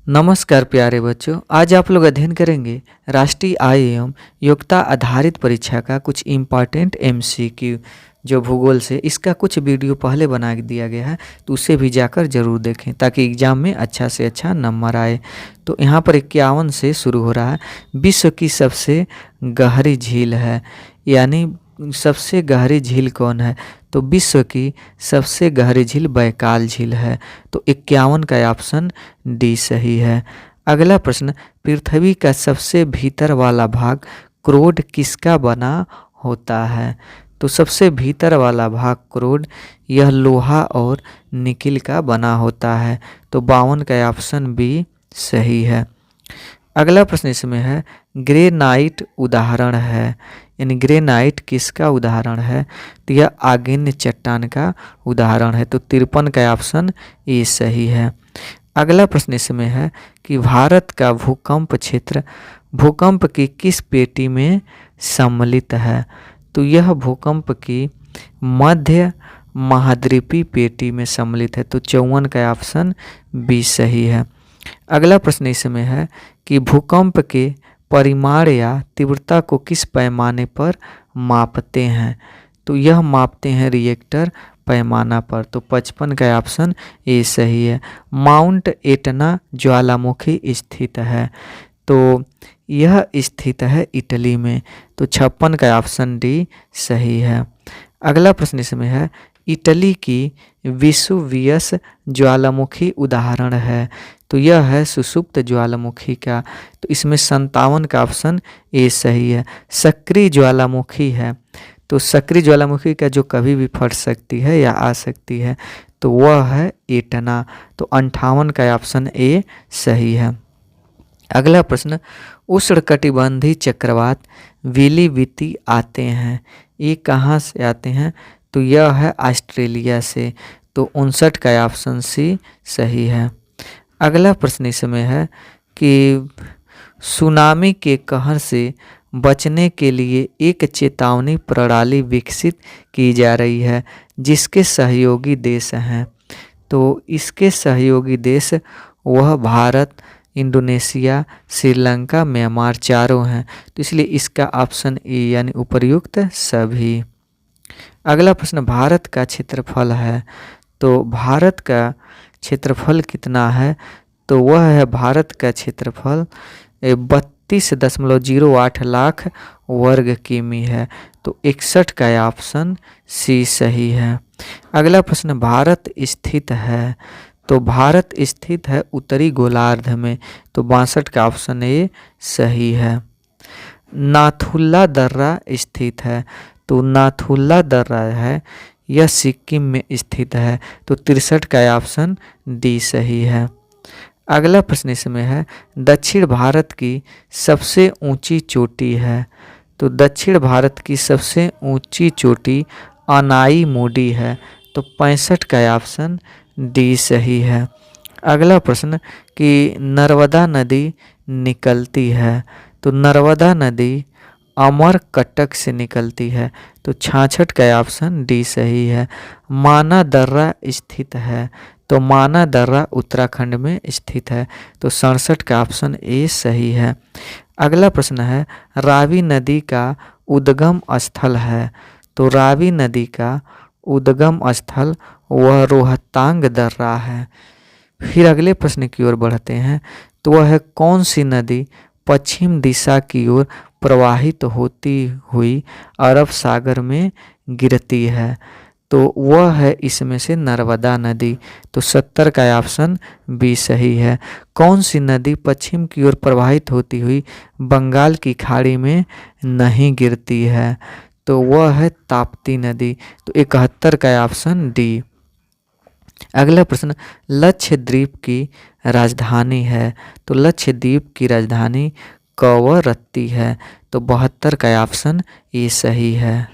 नमस्कार प्यारे बच्चों, आज आप लोग अध्ययन करेंगे राष्ट्रीय आय एवं योग्यता आधारित परीक्षा का कुछ इम्पॉर्टेंट एमसीक्यू जो भूगोल से इसका कुछ वीडियो पहले बना दिया गया है, तो उसे भी जाकर जरूर देखें ताकि एग्जाम में अच्छा से अच्छा नंबर आए। तो यहाँ पर 51 से शुरू हो रहा है। विश्व की सबसे गहरी झील है, यानी सबसे गहरी झील कौन है? तो विश्व की सबसे गहरी झील बैकाल झील है। तो 51 का ऑप्शन डी सही है। अगला प्रश्न, पृथ्वी का सबसे भीतर वाला भाग क्रोड किसका बना होता है? तो सबसे भीतर वाला भाग क्रोड यह लोहा और निकिल का बना होता है। तो 52 का ऑप्शन बी सही है। अगला प्रश्न इसमें है, ग्रेनाइट उदाहरण है, यानी ग्रेनाइट किसका उदाहरण है? तो यह आग्नेय चट्टान का उदाहरण है। तो 53 का ऑप्शन ए सही है। अगला प्रश्न इसमें है कि भारत का भूकंप क्षेत्र भूकंप की किस पेटी में सम्मिलित है? तो यह भूकंप की मध्य महाद्वीपीय पेटी में सम्मिलित है। तो 54 का ऑप्शन बी सही है। अगला प्रश्न इसमें है कि भूकंप के परिमाण या तीव्रता को किस पैमाने पर मापते हैं? तो यह मापते हैं रिएक्टर पैमाना पर। तो 55 का ऑप्शन ए सही है। माउंट एटना ज्वालामुखी स्थित है, तो यह स्थित है इटली में। तो 56 का ऑप्शन डी सही है। अगला प्रश्न इसमें है, इटली की विसुवियस ज्वालामुखी उदाहरण है, तो यह है सुषुप्त ज्वालामुखी का। तो इसमें 57 का ऑप्शन ए सही है। सक्रिय ज्वालामुखी है, तो सक्रिय ज्वालामुखी का जो कभी भी फट सकती है या आ सकती है, तो वह है एटना। तो 58 का ऑप्शन ए सही है। अगला प्रश्न, उष्णकटिबंधीय चक्रवात विलिविती आते हैं, ये कहाँ से आते हैं? तो यह है ऑस्ट्रेलिया से। तो 59 का ऑप्शन सी सही है। अगला प्रश्न इसमें है कि सुनामी के कहर से बचने के लिए एक चेतावनी प्रणाली विकसित की जा रही है, जिसके सहयोगी देश हैं। तो इसके सहयोगी देश वह भारत, इंडोनेशिया, श्रीलंका, म्यांमार चारों हैं। तो इसलिए इसका ऑप्शन ए यानी उपर्युक्त सभी। अगला प्रश्न, भारत का क्षेत्रफल है, तो भारत का क्षेत्रफल कितना है? तो वह है भारत का क्षेत्रफल 32.08 लाख वर्ग किमी है। तो 61 का ऑप्शन सी सही है। अगला प्रश्न, भारत स्थित है, तो भारत स्थित है उत्तरी गोलार्ध में। तो 62 का ऑप्शन ए सही है। नाथुला दर्रा स्थित है, तो नाथुला दर्रा है यह सिक्किम में स्थित है। तो 63 का ऑप्शन डी सही है। अगला प्रश्न इसमें है, दक्षिण भारत की सबसे ऊंची चोटी है, तो दक्षिण भारत की सबसे ऊंची चोटी अनाई मोडी है। तो 65 का ऑप्शन डी सही है। अगला प्रश्न कि नर्मदा नदी निकलती है, तो नर्मदा नदी अमरकटक से निकलती है। तो 66 का ऑप्शन डी सही है। माना दर्रा स्थित है, तो माना दर्रा उत्तराखंड में स्थित है। तो 67 का ऑप्शन ए सही है। अगला प्रश्न है, रावी नदी का उद्गम स्थल है, तो रावी नदी का उद्गम स्थल वह रोहतांग दर्रा है। फिर अगले प्रश्न की ओर बढ़ते हैं, तो वह है कौन सी नदी पश्चिम दिशा की ओर प्रवाहित होती हुई अरब सागर में गिरती है? तो वह है इसमें से नर्मदा नदी। तो 70 का ऑप्शन बी सही है। कौन सी नदी पश्चिम की ओर प्रवाहित होती हुई बंगाल की खाड़ी में नहीं गिरती है? तो वह है ताप्ती नदी। तो 71 का ऑप्शन डी। अगला प्रश्न, लक्षद्वीप की राजधानी है, तो लक्षद्वीप की राजधानी कवरत्ती है। तो 72 का ऑप्शन ए सही है।